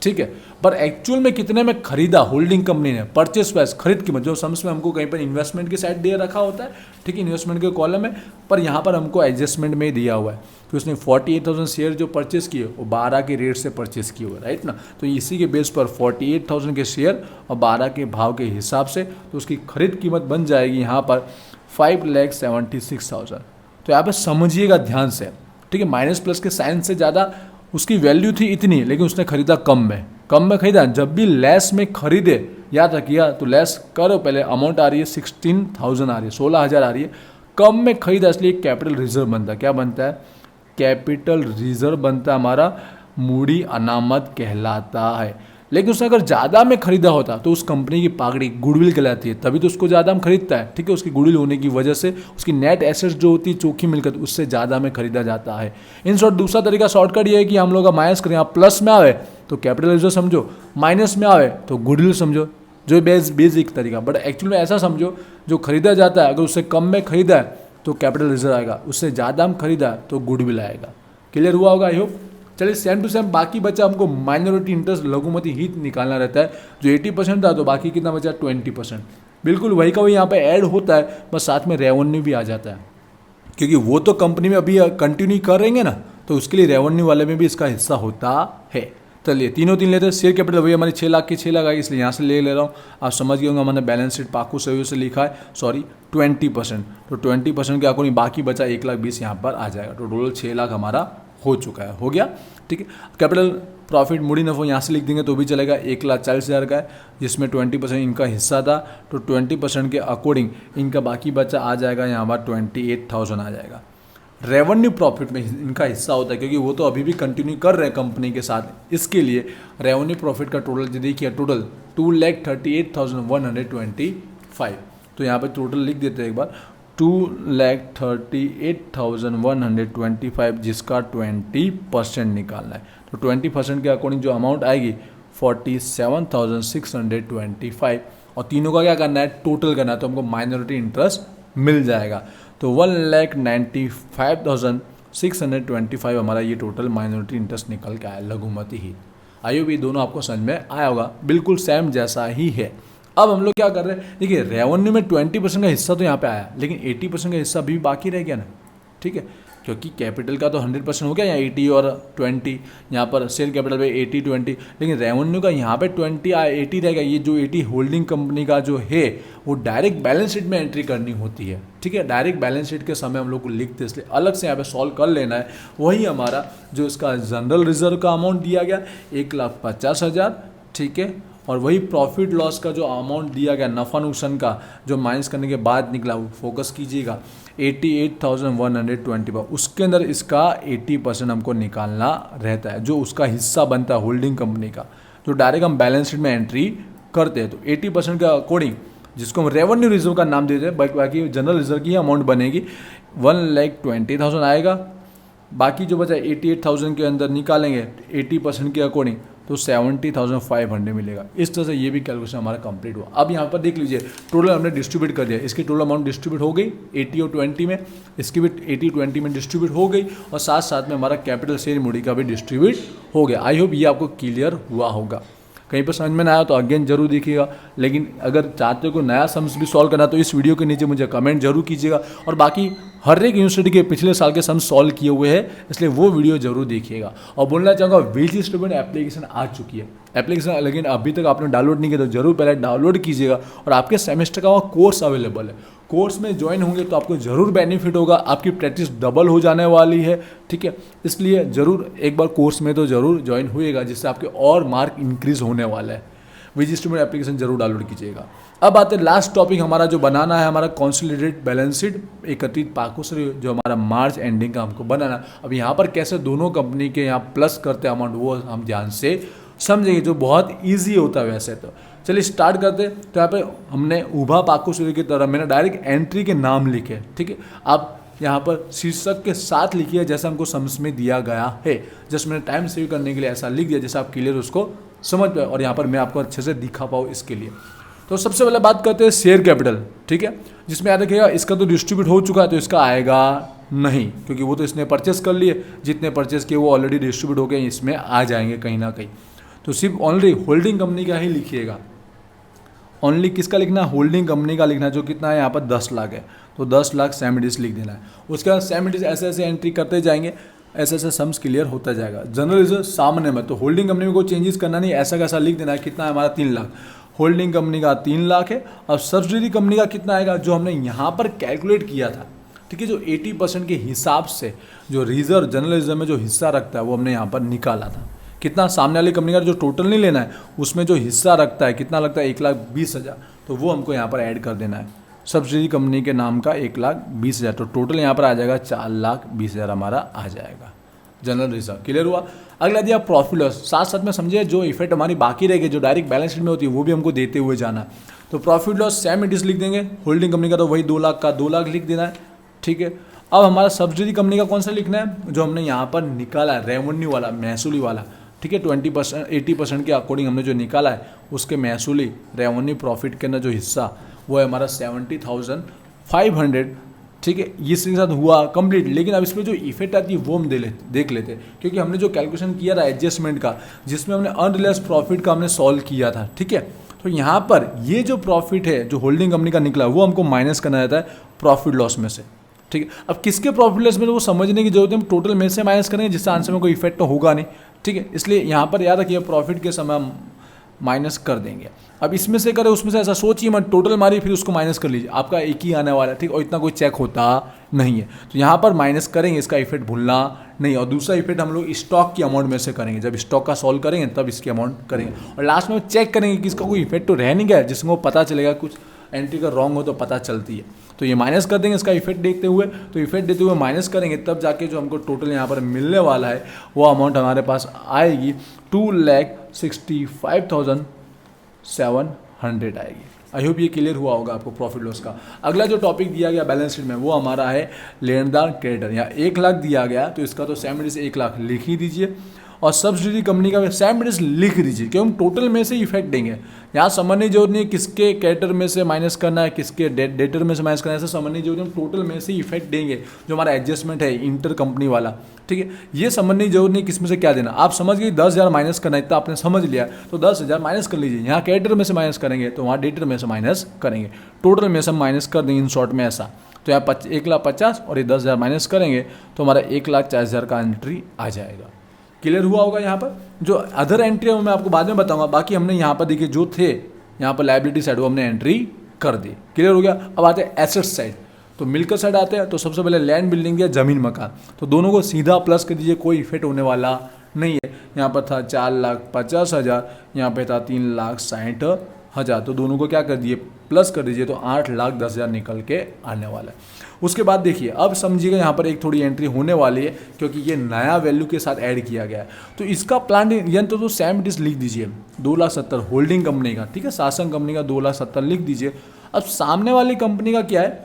A: ठीक है। पर एक्चुअल में कितने में खरीदा होल्डिंग कंपनी ने, परचेस प्राइस खरीद कीमत, जो सम्स में हमको कहीं पर इन्वेस्टमेंट की साइड दे रखा होता है, ठीक है, इन्वेस्टमेंट के कॉलम में, पर यहाँ पर हमको एडजस्टमेंट में दिया हुआ है कि उसने 48,000 शेयर जो परचेस किए वो 12 के रेट से परचेस किए हुए, राइट ना। तो इसी के बेस पर 48,000 के शेयर और 12 के भाव के हिसाब से तो उसकी खरीद कीमत बन जाएगी यहाँ पर 5,76,000। तो यहाँ पर समझिएगा ध्यान से, ठीक है। माइनस प्लस के साइन से ज़्यादा उसकी वैल्यू थी इतनी, लेकिन उसने खरीदा कम में खरीदा। जब भी लेस में खरीदे याद रखिए, तो लेस करो पहले, अमाउंट आ रही है 16,000 आ रही है, 16,000 आ रही है, कम में खरीदा इसलिए कैपिटल रिजर्व बनता है। क्या बनता है? कैपिटल रिजर्व बनता है हमारा, मूडी अनामत कहलाता है। लेकिन उसने अगर ज़्यादा में खरीदा होता तो उस कंपनी की पागड़ी गुडविल कहलाती है, तभी तो उसको ज़्यादा में खरीदता है, ठीक है। उसकी गुडविल होने की वजह से उसकी नेट एसेट्स जो होती है, चोखी मिलकर, उससे ज़्यादा में खरीदा जाता है। इन शॉर्ट दूसरा तरीका शॉर्टकट ये है कि हम लोग का माइनस करें, आप प्लस में आवे तो कैपिटल रिजर्व समझो, माइनस में आवे तो गुडविल समझो, जो बेसिक तरीका। बट एक्चुअली में ऐसा समझो, जो खरीदा जाता है अगर उससे कम में खरीदा है तो कैपिटल रिजर्व आएगा, उससे ज़्यादा में खरीदा है तो गुडविल आएगा। क्लियर हुआ होगा आई होप। चलिए सेम टू सेम बाकी बचा हमको माइनॉरिटी इंटरेस्ट लघुमती हित निकालना रहता है, जो 80% था, तो बाकी कितना बचा? 20%। बिल्कुल वही का वही यहाँ पे ऐड होता है, बस साथ में रेवेन्यू भी आ जाता है, क्योंकि वो तो कंपनी में अभी कंटिन्यू कर रहेंगे ना, तो उसके लिए रेवेन्यू वाले में भी इसका हिस्सा होता है। चलिए तीनों तीन लेते हैं। शेयर कैपिटल वही हमारी 6 लाख की 6 लाख आई, इसलिए यहाँ से ले रहा हूँ। आप समझ गए होंगे, मैंने बैलेंस शीट पाकू सही से लिखा है, सॉरी 20%, तो 20% के अकॉर्डिंग बाकी बचा 1,20,000 यहाँ पर आ जाएगा। तो टोटल 6 लाख हमारा हो चुका है, हो गया, ठीक है। कैपिटल प्रॉफिट मूडी नफो यहाँ से लिख देंगे तो भी चलेगा, 1,40,000 का है, जिसमें 20% इनका हिस्सा था, तो 20% के अकॉर्डिंग इनका बाकी बचा आ जाएगा यहाँ पर 28,000 आ जाएगा। रेवेन्यू प्रॉफिट में इनका हिस्सा होता है, क्योंकि वो तो अभी भी कंटिन्यू कर रहे हैं कंपनी के साथ, इसके लिए रेवेन्यू प्रॉफिट का टोटल जो देखिए, टोटल 2,38,125। तो यहाँ पे टोटल लिख देते हैं एक बार, 2,38,125, जिसका 20% निकालना है। तो 20% के अकॉर्डिंग जो अमाउंट आएगी 47,625, और तीनों का क्या करना है? टोटल करना है, तो हमको माइनॉरिटी इंटरेस्ट मिल जाएगा। तो 1,95,625 हमारा ये टोटल माइनॉरिटी इंटरेस्ट निकल के आया, लघुमती ही। आइए भी दोनों आपको समझ में आया होगा, बिल्कुल सेम जैसा ही है। अब हम लोग क्या कर रहे हैं, देखिए रेवेन्यू में 20% का हिस्सा तो यहाँ पे आया, लेकिन 80% का हिस्सा भी बाकी रह गया ना, ठीक है, क्योंकि कैपिटल का तो 100% हो गया, यहाँ 80 और 20, यहाँ पर शेयर कैपिटल पे 80-20, लेकिन रेवेन्यू का यहाँ पे 80 रहेगा। ये जो 80 होल्डिंग कंपनी का जो है, वो डायरेक्ट बैलेंस शीट में एंट्री करनी होती है, ठीक है। डायरेक्ट बैलेंस शीट के समय हम लोग को लिखते, इसलिए अलग से यहाँ पे सॉल्व कर लेना है। वही हमारा जो इसका जनरल रिजर्व का अमाउंट दिया गया 1,50,000, ठीक है, और वही प्रॉफिट लॉस का जो अमाउंट दिया गया, नफ़ा नुकसान का जो माइनस करने के बाद निकला, वो फोकस कीजिएगा 88,125, उसके अंदर इसका 80% हमको निकालना रहता है, जो उसका हिस्सा बनता है होल्डिंग कंपनी का, जो डायरेक्ट हम बैलेंस शीट में एंट्री करते हैं। तो 80% के अकॉर्डिंग, जिसको हम रेवेन्यू रिजर्व का नाम देते हैं, बाकी जनरल रिजर्व की अमाउंट बनेगी 1,20,000 आएगा। बाकी जो बचा 88,000 के अंदर निकालेंगे 80% के अकॉर्डिंग, तो 70,500 मिलेगा। इस तरह से ये भी कैलकुलेशन हमारा कंप्लीट हुआ। अब यहाँ पर देख लीजिए, टोटल हमने डिस्ट्रीब्यूट कर दिया, इसकी टोटल अमाउंट डिस्ट्रीब्यूट हो गई 80 और 20 में, इसकी भी 80-20 में डिस्ट्रीब्यूट हो गई, और साथ साथ में हमारा कैपिटल शेयर मूडी का भी डिस्ट्रीब्यूट हो गया। आई होप ये आपको क्लियर हुआ होगा। कहीं पर समझ में ना आया तो अगेन जरूर देखिएगा, लेकिन अगर चाहते हो कोई नया सम्स भी सॉल्व करना तो इस वीडियो के नीचे मुझे कमेंट जरूर कीजिएगा। और बाकी हर एक यूनिवर्सिटी के पिछले साल के सम्स सॉल्व किए हुए हैं, इसलिए वो वीडियो जरूर देखिएगा। और बोलना चाहूँगा वीजी स्टूडेंट एप्लीकेशन आ चुकी है, एप्लीकेशन लेकिन अभी तक आपने डाउनलोड नहीं किया तो जरूर पहले डाउनलोड कीजिएगा। और आपके सेमेस्टर का वहाँ कोर्स अवेलेबल है, कोर्स में ज्वाइन होंगे तो आपको ज़रूर बेनिफिट होगा, आपकी प्रैक्टिस डबल हो जाने वाली है, ठीक है। इसलिए ज़रूर एक बार कोर्स में तो ज़रूर ज्वाइन होइएगा, जिससे आपके और मार्क इंक्रीज होने वाला है। वीजी स्टूडेंट एप्लीकेशन जरूर डाउनलोड कीजिएगा। अब आते हैं लास्ट टॉपिक हमारा जो बनाना है, हमारा कॉन्सोलिडेटेड बैलेंस शीट एकत्रित पाकोश्री, जो हमारा मार्च एंडिंग का हमको बनाना। अब यहाँ पर कैसे दोनों कंपनी के यहाँ प्लस करते हैं अमाउंट, वो हम ध्यान से समझेंगे, जो बहुत ईजी होता है वैसे तो। चलिए स्टार्ट करते। तो यहाँ पे हमने उभा पाकोश्री की तरह मैंने डायरेक्ट एंट्री के नाम लिखे, ठीक है। आप यहाँ पर शीर्षक के साथ लिखिए जैसा हमको समझ में दिया गया है। जस्ट मैंने टाइम सेव करने के लिए ऐसा लिख दिया जैसे आप क्लियर उसको समझ पाए, और यहाँ पर मैं आपको अच्छे से दिखा पाऊँ इसके लिए। तो सबसे पहले बात करते हैं शेयर कैपिटल, ठीक है, जिसमें याद रखिएगा इसका तो डिस्ट्रीब्यूट हो चुका है तो इसका आएगा नहीं, क्योंकि वो तो इसने परचेस कर लिए, जितने परचेस किए वो ऑलरेडी डिस्ट्रीब्यूट हो गए, इसमें आ जाएंगे कहीं ना कहीं। तो सिर्फ ओनली होल्डिंग कंपनी का ही लिखिएगा, ओनली किसका लिखना है, होल्डिंग कंपनी का लिखना है, जो कितना है यहाँ पर 10 लाख है, तो 10 लाख सेमिडिस लिख देना है। उसके बाद सेमिडिस ऐसे ऐसे एंट्री करते जाएंगे, ऐसे ऐसे सम्स क्लियर होता जाएगा। जनरल रिजर्व सामने में, तो होल्डिंग कंपनी में कोई चेंजेस करना नहीं, ऐसा कैसा लिख देना है। कितना है हमारा 3 लाख, होल्डिंग कंपनी का 3 लाख है। और सब्सिडरी कंपनी का कितना आएगा, जो हमने यहाँ पर कैलकुलेट किया था, ठीक है, जो 80% के हिसाब से जो रिजर्व जनरल रिजर्व में जो हिस्सा रखता है वो हमने यहाँ पर निकाला था। कितना सामने वाली कंपनी का जो टोटल नहीं लेना है, उसमें जो हिस्सा रखता है कितना लगता है 1,20,000, तो वो हमको यहाँ पर ऐड कर देना है। सब्सिडी कंपनी के नाम का 1,20,000, तो टोटल यहाँ पर आ जाएगा 4,20,000 हमारा आ जाएगा जनरल रिजर्व। क्लियर हुआ। अगला दिया प्रॉफिट लॉस, साथ साथ में समझिए जो इफेक्ट हमारी बाकी रहेगी जो डायरेक्ट बैलेंस शीट में होती है वो भी हमको देते हुए जाना। तो profit loss same it is लिख देंगे, होल्डिंग कंपनी का तो वही 2 लाख का 2 लाख लिख देना है, ठीक है। अब हमारा सब्सिडी कंपनी का कौन सा लिखना है, जो हमने यहाँ पर निकाला है रेवेन्यू वाला, महसूली वाला, ठीक है। 20% 80% के अकॉर्डिंग हमने जो निकाला है उसके महसूली रेवेन्यू प्रॉफिट के अंदर जो हिस्सा वो है हमारा 70,500, ठीक है। ये इसके साथ हुआ कंप्लीट। लेकिन अब इसमें जो इफेक्ट आती है वो हम देख लेते हैं, क्योंकि हमने जो कैलकुलेशन किया था एडजस्टमेंट का, जिसमें हमने अनरियलाइज्ड प्रॉफिट का हमने सॉल्व किया था, ठीक है। तो यहाँ पर ये जो प्रॉफिट है जो होल्डिंग कंपनी का निकला वो हमको माइनस करना रहता है प्रॉफिट लॉस में से, ठीक है। अब किसके प्रॉफिट लॉस में वो समझने की जरूरत है, हम टोटल में से माइनस करेंगे, जिससे आंसर में कोई इफेक्ट तो होगा नहीं, ठीक है। इसलिए यहाँ पर याद रखिए प्रॉफिट के समय हम माइनस कर देंगे। अब इसमें से करें उसमें से ऐसा सोचिए मत, टोटल मारिए फिर उसको माइनस कर लीजिए, आपका एक ही आने वाला है, ठीक। और इतना कोई चेक होता नहीं है, तो यहाँ पर माइनस करेंगे, इसका इफेक्ट भूलना नहीं। और दूसरा इफेक्ट हम लोग स्टॉक की अमाउंट में से करेंगे, जब स्टॉक का सॉल्व करेंगे तब इसकी अमाउंट करेंगे। और लास्ट में चेक करेंगे कि इसका कोई इफेक्ट तो रह नहीं गया, जिसमें पता चलेगा कुछ एंट्री का रॉन्ग हो तो पता चलती है। तो ये माइनस कर देंगे इसका इफेक्ट देखते हुए, तो इफेक्ट देते हुए माइनस करेंगे, तब जाके जो हमको टोटल यहाँ पर मिलने वाला है वो अमाउंट हमारे पास आएगी 2,65,700 आएगी। आई होप ये क्लियर हुआ होगा आपको प्रॉफिट लॉस का। अगला जो टॉपिक दिया गया बैलेंस शीट में वो हमारा है लेनदार क्रेडिटर। यहाँ 1 लाख दिया गया तो इसका तो सेम से 1 लाख लिख ही दीजिए, और सब्सिडी कंपनी का सेम लिख दीजिए, क्योंकि हम टोटल में से इफेक्ट देंगे। यहाँ समझने की जरूरत नहीं है किसके क्रेडिटर में से माइनस करना है, किसके डेटर में से माइनस करना है, ऐसा समझने की जरूरत नहीं, हम टोटल में से इफेक्ट देंगे जो हमारा एडजस्टमेंट है इंटर कंपनी वाला, ठीक है। ये समझने की जरूरत नहीं किस में से क्या देना, आप समझ गए 10,000 माइनस करना है, इतना आपने समझ लिया तो 10,000 माइनस कर लीजिए। यहाँ क्रेडिटर में से माइनस करेंगे तो वहाँ डेटर में से माइनस करेंगे, टोटल में से हम माइनस कर देंगे इन शॉर्ट में ऐसा। तो यहाँ 1,50,000 और ये 10,000 माइनस करेंगे तो हमारा 1,40,000 का एंट्री आ जाएगा। क्लियर हुआ होगा। यहाँ पर जो अदर एंट्री है वो मैं आपको बाद में बताऊंगा, बाकी हमने यहाँ पर देखिए जो थे यहाँ पर लायबिलिटी साइड वो हमने एंट्री कर दी। क्लियर हो गया। अब आते हैं एसेट साइड, तो मिलकर साइड आते हैं। तो सबसे पहले लैंड बिल्डिंग या जमीन मकान, तो दोनों को सीधा प्लस कर दीजिए, कोई इफेक्ट होने वाला नहीं है। यहाँ पर था 4,50,000, यहाँ पे था 3,60,000, तो दोनों को क्या कर दिए प्लस कर दीजिए, तो 8,10,000 निकल के आने वाला है। उसके बाद देखिए अब समझिएगा यहाँ पर एक थोड़ी एंट्री होने वाली है, क्योंकि ये नया वैल्यू के साथ ऐड किया गया है। तो इसका प्लान यंत्र तो सेम डिस लिख दीजिए 2,70,000 होल्डिंग कंपनी का, ठीक है, शासन कंपनी का 2,70,000 लिख दीजिए। अब सामने वाली कंपनी का क्या है,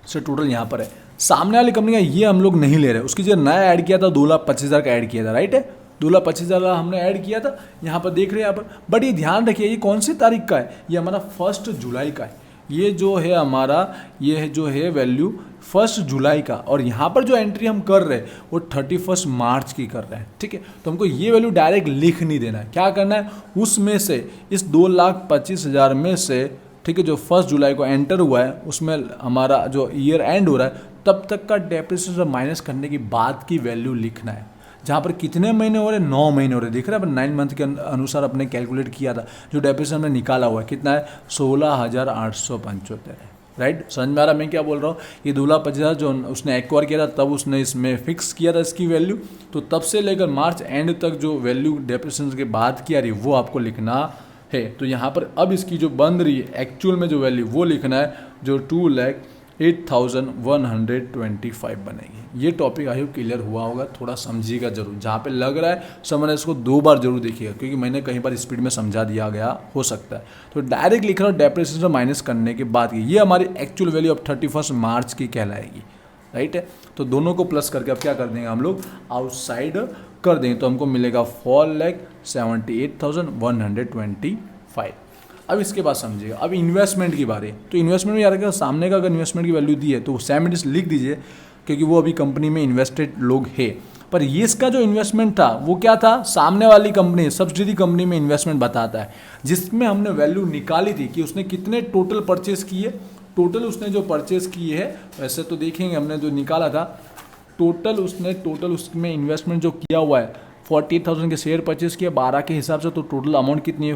A: सर टोटल यहाँ पर है, सामने वाली कंपनी का ये हम लोग नहीं ले रहे, उसकी जो नया ऐड किया था 2,25,000 का ऐड किया था, राइट है, 2,25,000 हमने ऐड किया था, यहाँ पर देख रहे हैं यहाँ पर। बट ये ध्यान रखिए ये कौन सी तारीख का है, ये हमारा 1 जुलाई का है। ये जो है हमारा ये जो है वैल्यू 1 जुलाई का, और यहाँ पर जो एंट्री हम कर रहे हैं वो 31 मार्च की कर रहे हैं, ठीक है। तो हमको ये वैल्यू डायरेक्ट लिख नहीं देना है, क्या करना है उसमें से इस 2,25,000 में से, ठीक है, जो 1 जुलाई को एंटर हुआ है उसमें हमारा जो ईयर एंड हो रहा है तब तक का डेप्रिसिएशन माइनस करने के बाद की वैल्यू लिखना है। जहाँ पर कितने महीने हो रहे, 9 महीने हो रहे, दिख रहा है, 9 मंथ के अनुसार अपने कैलकुलेट किया था, जो डेप्रिसिएशन में निकाला हुआ है कितना है 16,875 है, राइट। समझ में आ रहा मैं क्या बोल रहा हूँ। ये 2,25,000 जो उसने एक्वायर किया था तब उसने इसमें फिक्स किया था इसकी वैल्यू, तो तब से लेकर मार्च एंड तक जो वैल्यू डेप्रिसिएशन के बाद की आ रही है वो आपको लिखना है। तो यहाँ पर अब इसकी जो बन रही है एक्चुअल में जो वैल्यू वो लिखना है, जो 2,08,125 बनेगी। ये टॉपिक आई होप क्लियर हुआ होगा, थोड़ा समझिएगा जरूर, जहाँ पे लग रहा है समझना इसको 2 बार जरूर देखिएगा, क्योंकि मैंने कहीं बार स्पीड में समझा दिया गया हो सकता है। तो डायरेक्ट लिख रहा हूँ डेप्रिसिएशन माइनस करने के बाद की, ये हमारी एक्चुअल वैल्यू अब 31 मार्च की कहलाएगी, राइट है। तो दोनों को प्लस करके अब क्या कर देंगे हम लोग आउटसाइड कर देंगे, तो हमको मिलेगा 4,78,125। अब इसके बाद समझिएगा अब इन्वेस्टमेंट की बारी। तो इन्वेस्टमेंट में यार क्या सामने का अगर इन्वेस्टमेंट की वैल्यू दी है तो सेम लिख दीजिए, क्योंकि वो अभी कंपनी में इन्वेस्टेड लोग है। पर ये इसका जो इन्वेस्टमेंट था वो क्या था, सामने वाली कंपनी सब्सिडी कंपनी में इन्वेस्टमेंट बताता है, जिसमें हमने वैल्यू निकाली थी कि उसने कितने टोटल परचेज किए। टोटल उसने जो परचेज किए है, वैसे तो देखेंगे हमने जो निकाला था टोटल उसमें इन्वेस्टमेंट जो किया हुआ है 48,000 के शेयर परचेज किया 12 के हिसाब से, तो टोटल अमाउंट कितनी है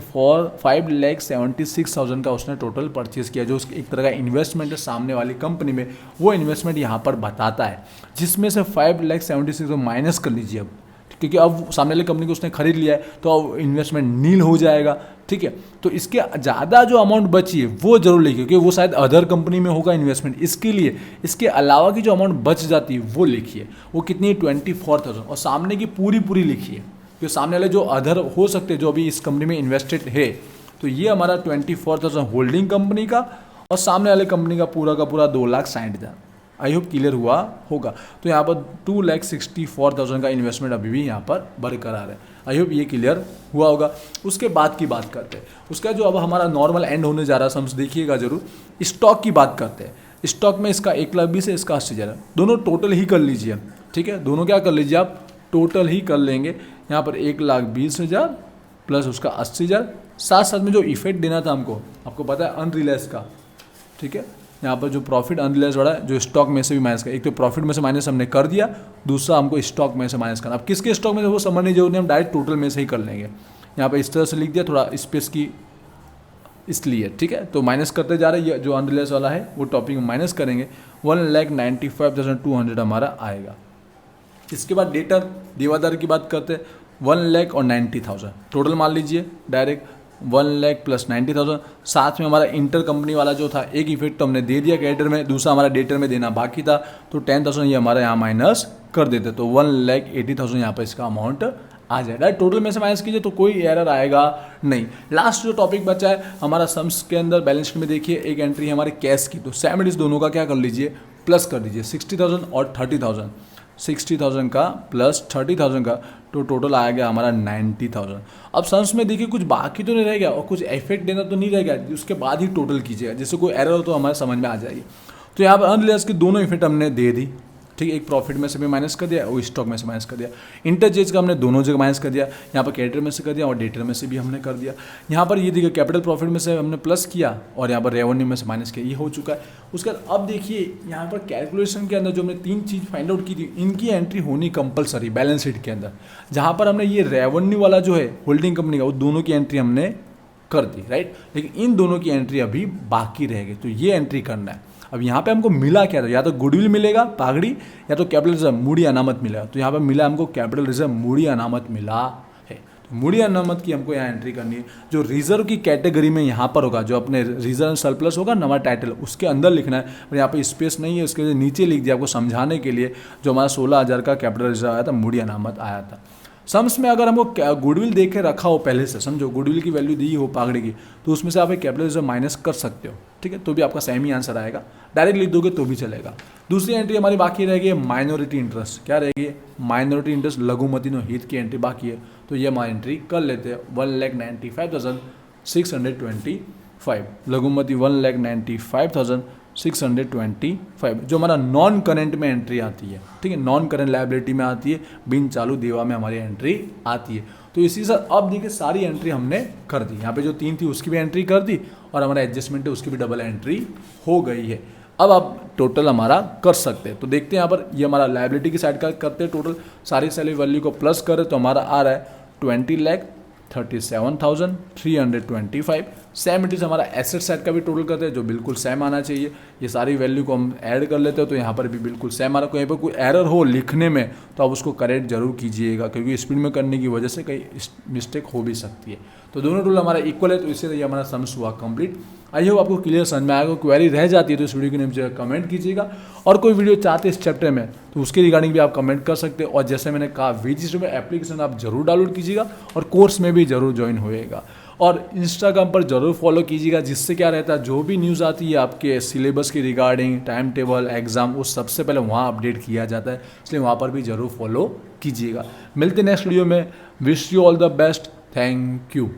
A: 5,76,000 का उसने टोटल परचेज किया, जो एक तरह का इन्वेस्टमेंट है सामने वाली कंपनी में, वो इन्वेस्टमेंट यहाँ पर बताता है, जिसमें से 5,76,000 माइनस कर लीजिए अब, क्योंकि अब सामने वाली कंपनी को उसने खरीद लिया है तो अब इन्वेस्टमेंट नील हो जाएगा, ठीक है। तो इसके ज़्यादा जो अमाउंट बची है वो जरूर लिखिए, क्योंकि वो शायद अदर कंपनी में होगा इन्वेस्टमेंट, इसके लिए इसके अलावा की जो अमाउंट बच जाती है वो लिखिए। वो कितनी है 24,000, और सामने की पूरी लिखिए, क्योंकि सामने वाले जो अदर हो सकते हैं जो अभी इस कंपनी में इन्वेस्टेड है, तो ये हमारा 24,000 होल्डिंग कंपनी का और सामने वाले कंपनी का पूरा 2,60,000। आई होप क्लियर हुआ होगा। तो यहाँ पर 2,64,000 का इन्वेस्टमेंट अभी भी यहाँ पर बरकरार है। आई होप ये क्लियर हुआ होगा। उसके बाद की बात करते हैं, उसका जो अब हमारा नॉर्मल एंड होने जा रहा है, समझ देखिएगा जरूर। स्टॉक की बात करते हैं। स्टॉक में इसका 1,20,000 है, इसका 80,000 है। दोनों टोटल ही कर लीजिए, ठीक है। दोनों क्या कर लीजिए आप, टोटल ही कर लेंगे। यहाँ पर 1,20,000 प्लस उसका 80,000, साथ साथ में जो इफेक्ट देना था हमको, आपको पता है अनरियलाइज का, ठीक है। यहाँ पर जो प्रॉफिट अनरियलाइज वाला है, जो स्टॉक में से भी माइनस का, एक तो प्रॉफिट में से माइनस हमने कर दिया, दूसरा हमको स्टॉक में से माइनस करना। अब किसके स्टॉक में वो समझने की जरूरत नहीं, हम डायरेक्ट टोटल में से ही कर लेंगे। यहाँ पर इस तरह से लिख दिया, थोड़ा स्पेस की इसलिए, ठीक है। तो माइनस करते जा रहे हैं, जो अनरियलाइज वाला है वो टॉपिक में माइनस करेंगे। 1,95,200 हमारा आएगा। इसके बाद डेटर देवादार की बात करते हैं। 1,90,000 टोटल मान लीजिए डायरेक्ट, 1,00,000 प्लस 90,000। साथ में हमारा इंटर कंपनी वाला जो था, एक इफेक्ट तो हमने दे दिया क्रेडिटर में, दूसरा हमारा डेटर में देना बाकी था, तो 10,000 ये हमारा यहाँ माइनस कर देते, तो 1,80,000 यहाँ पर इसका अमाउंट आ जाएगा। टोटल में से माइनस कीजिए तो कोई एरर आएगा नहीं। लास्ट जो टॉपिक बचा है हमारा सम्स के अंदर, बैलेंस शीट में देखिए एक एंट्री है हमारे कैश की, तो सेम इट इस दोनों का क्या कर लीजिए, प्लस कर दीजिए। 60,000 और 30,000, 60,000 का प्लस 30,000 का, तो टोटल आ गया हमारा 90,000। अब सम्स में देखिए कुछ बाकी तो नहीं रह गया और कुछ इफेक्ट देना तो नहीं रह गया, उसके बाद ही टोटल कीजिएगा, जिससे कोई एरर हो तो हमारे समझ में आ जाएगी। तो यहाँ पर अनरियलाइज की दोनों इफेक्ट हमने दे दी, ठीक है। एक प्रॉफिट में से भी माइनस कर दिया और स्टॉक में से माइनस कर दिया। इंटरचेंज का हमने दोनों जगह माइनस कर दिया, यहाँ पर क्रेडिटर में से कर दिया और डेटर में से भी हमने कर दिया। यहाँ पर ये देखिए कैपिटल प्रॉफिट में से हमने प्लस किया और यहाँ पर रेवेन्यू में से माइनस किया, ये हो चुका है। उसके बाद अब देखिए यहाँ पर कैलकुलेशन के अंदर जो हमने 3 चीज़ फाइंड आउट की थी, इनकी एंट्री होनी कंपलसरी बैलेंस शीट के अंदर। जहाँ पर हमने ये रेवेन्यू वाला जो है होल्डिंग कंपनी का, वो दोनों की एंट्री हमने कर दी, राइट। लेकिन इन दोनों की एंट्री अभी बाकी रहेगी, तो ये एंट्री करना है। अब यहाँ पे हमको मिला क्या था, या तो गुडविल मिलेगा पागड़ी, या तो कैपिटल रिजर्व मूडी अनामत मिलेगा। तो यहाँ पे मिला हमको कैपिटल रिजर्व मूडी अनामत मिला है, तो मूडी अनामत की हमको यहाँ एंट्री करनी है। जो रिजर्व की कैटेगरी में यहाँ पर होगा, जो अपने रिजर्व सरप्लस होगा नवा टाइटल, उसके अंदर लिखना है। और यहाँ पे स्पेस नहीं है, उसके नीचे लिख दिया आपको समझाने के लिए। जो हमारा 16,000 का कैपिटल रिजर्व आया था, मूडी अनामत आया था। सम्स में अगर हमको गुडविल देख के रखा हो पहले से, समझो गुडविल की वैल्यू दी हो पागड़ी की, तो उसमें से आप एक कैपिटल रिजर्व माइनस कर सकते हो, ठीक है। तो भी आपका सेम ही आंसर आएगा, डायरेक्ट लिख दोगे तो भी चलेगा। दूसरी एंट्री हमारी बाकी रहेगी माइनॉरिटी इंटरेस्ट। क्या रहेगी, माइनॉरिटी इंटरेस्ट लघुमती नो हित की एंट्री बाकी है, तो ये हमारी एंट्री कर लेते हैं। 1,95,625 लघुमती, 1,95,625 जो हमारा नॉन करेंट में एंट्री आती है, ठीक है। नॉन करेंट लायबिलिटी में आती है, बिन चालू देवा में हमारी एंट्री आती है। तो इसी से अब देखिए सारी एंट्री हमने कर दी। यहाँ पे जो 3 थी उसकी भी एंट्री कर दी और हमारा एडजस्टमेंट है उसकी भी डबल एंट्री हो गई है। अब आप टोटल हमारा कर सकते हैं। तो देखते हैं यहाँ पर, ये हमारा लायबिलिटी की साइड का करते हैं टोटल, सारी सैलरी वैल्यू को प्लस करें तो हमारा आ रहा है 20,37,325। सेम इट इज हमारा एसेट साइड का भी टोटल करते हैं, जो बिल्कुल सेम आना चाहिए। ये सारी वैल्यू को हम ऐड कर लेते हैं, तो यहाँ पर भी बिल्कुल सेम आ रहा है। कहीं पर कोई एरर हो लिखने में तो आप उसको करेक्ट जरूर कीजिएगा, क्योंकि स्पीड में करने की वजह से कई मिस्टेक हो भी सकती है। तो दोनों टूल हमारा इक्वल है, तो इससे ये हमारा सम्स हुआ कंप्लीट। आई होप आपको क्लियर समझ में आएगा। क्वेरी रह जाती है तो इस वीडियो के नीचे कमेंट कीजिएगा, और कोई वीडियो चाहते हैं इस चैप्टर में तो उसके रिगार्डिंग भी आप कमेंट कर सकते हैं। और जैसे मैंने कहा, वीजी में एप्लीकेशन आप जरूर डाउनलोड कीजिएगा और कोर्स में भी जरूर ज्वाइन होएगा, और इंस्टाग्राम पर जरूर फॉलो कीजिएगा, जिससे क्या रहता है जो भी न्यूज़ आती है आपके सिलेबस की रिगार्डिंग, टाइम टेबल, एग्जाम, वो सबसे पहले वहाँ अपडेट किया जाता है, इसलिए वहाँ पर भी जरूर फॉलो कीजिएगा। मिलते नेक्स्ट वीडियो में। Wish you all the best. Thank you.